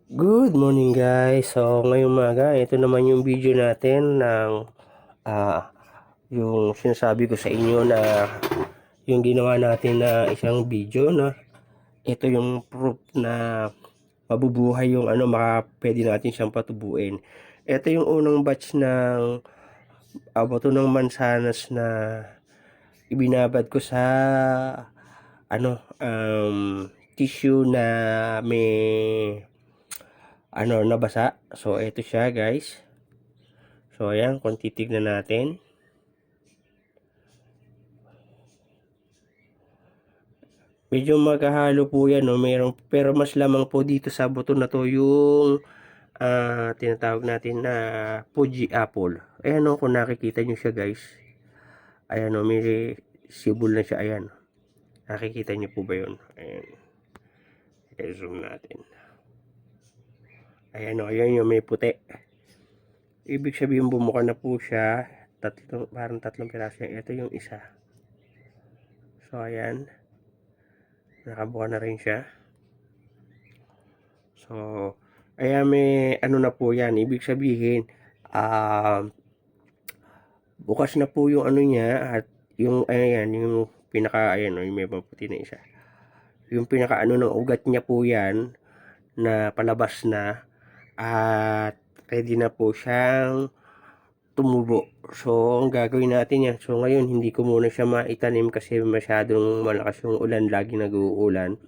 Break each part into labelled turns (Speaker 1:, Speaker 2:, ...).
Speaker 1: Good morning guys. So ngayong umaga, ito naman yung video natin ng yung sinasabi ko sa inyo na yung ginawa natin na isang video na ito yung proof na mabubuhay yung pwede natin siyang patubuin. Ito yung unang batch ng bato ng mansanas na ibinabad ko sa tissue na may nabasa. So ito siya guys. So ayan, kung titignan natin, medyo magkahalo po yan, no? Pero mas lamang po dito sa buto na to yung tinatawag natin na Fuji apple. Ayan, no, kung nakikita nyo siya guys, ayan, no, may sibol na siya. Ayan, nakikita nyo po ba yun? Ayan, i-zoom natin. Ayan, no, ayan yung may puti. Ibig sabihin bumuka na po siya. Parang tatlong piraso. Ito yung isa. So ayan, nakabuka na rin siya. So ayan, may na po yan. Ibig sabihin bukas na po yung niya, at yung ayan, yung pinaka ayan, yung may maputi na isa. Yung pinaka ng ugat niya po yan na palabas na, at ready na po siyang tumubo. So ang gagawin natin yan, so ngayon hindi ko muna siya maitanim kasi masyadong malakas yung ulan, lagi nag-uulan.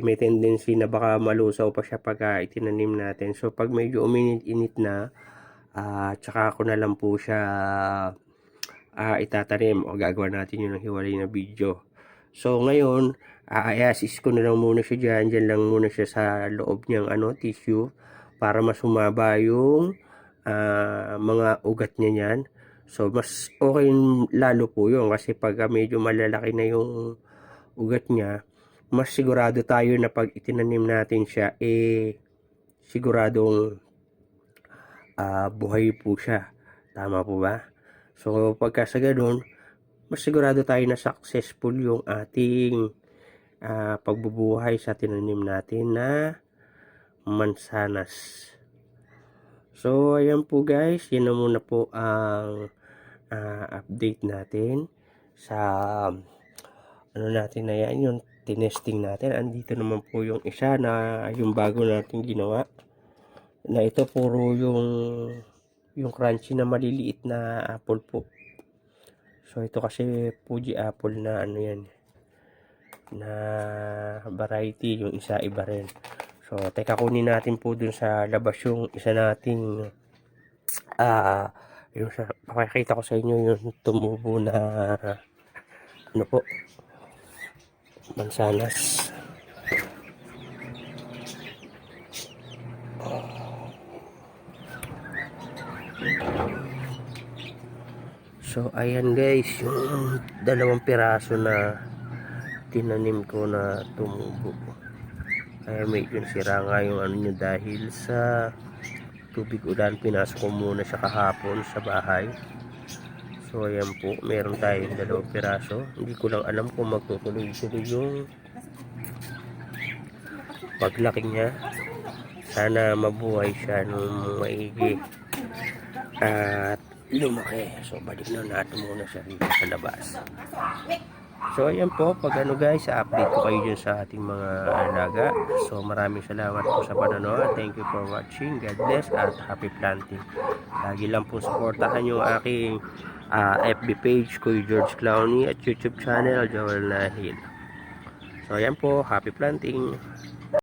Speaker 1: May tendency na baka malusaw pa siya pag itinanim natin. So pag medyo uminit-init na, tsaka ako na lang po siya itatanim, o gagawa natin yun ng hiwalay na video. So ngayon, i-assist ko na lang muna siya dyan lang muna siya sa loob niyang tissue para mas humaba yung mga ugat niya yan. So mas okay lalo po yun kasi pag medyo malalaki na yung ugat niya, mas sigurado tayo na pag itinanim natin siya, siguradong buhay po siya. Tama po ba? So pagka sa ganun, mas sigurado tayo na successful yung ating pagbubuhay sa tinanim natin na mansanas. So ayan po guys, yan na muna po ang update natin sa natin na yan, yung tinesting natin. Andito naman po yung isa na yung bago natin ginawa, na ito puro yung crunchy na maliliit na apple po. So ito kasi Fuji apple na yan, na variety, yung isa iba rin. So teka, kunin natin po dun sa labas yung isa nating yung pakikita ko sa inyo yung tumubo na po, mansanas. So ayan guys, yung dalawang piraso na tinanim ko na tumubo. Kaya medyo sira nga yung nyo dahil sa tubig ulan. Pinasok ko muna siya kahapon sa bahay. So ayan po, meron tayong dalawang piraso. Hindi ko lang alam kung magtutuloy-tuloy yung paglaki niya. Sana mabuhay siya nung maigi at lumaki. So balik na natin muna siya dito sa labas. So ayan po, pag guys, update ko kayo dyan sa ating mga alaga. So maraming salamat po sa panonood. Thank you for watching. God bless at happy planting. Lagi lang po supportahan yung aking FB page, Kuya George Clowney, at YouTube channel, Joel Nahil. So ayan po, happy planting.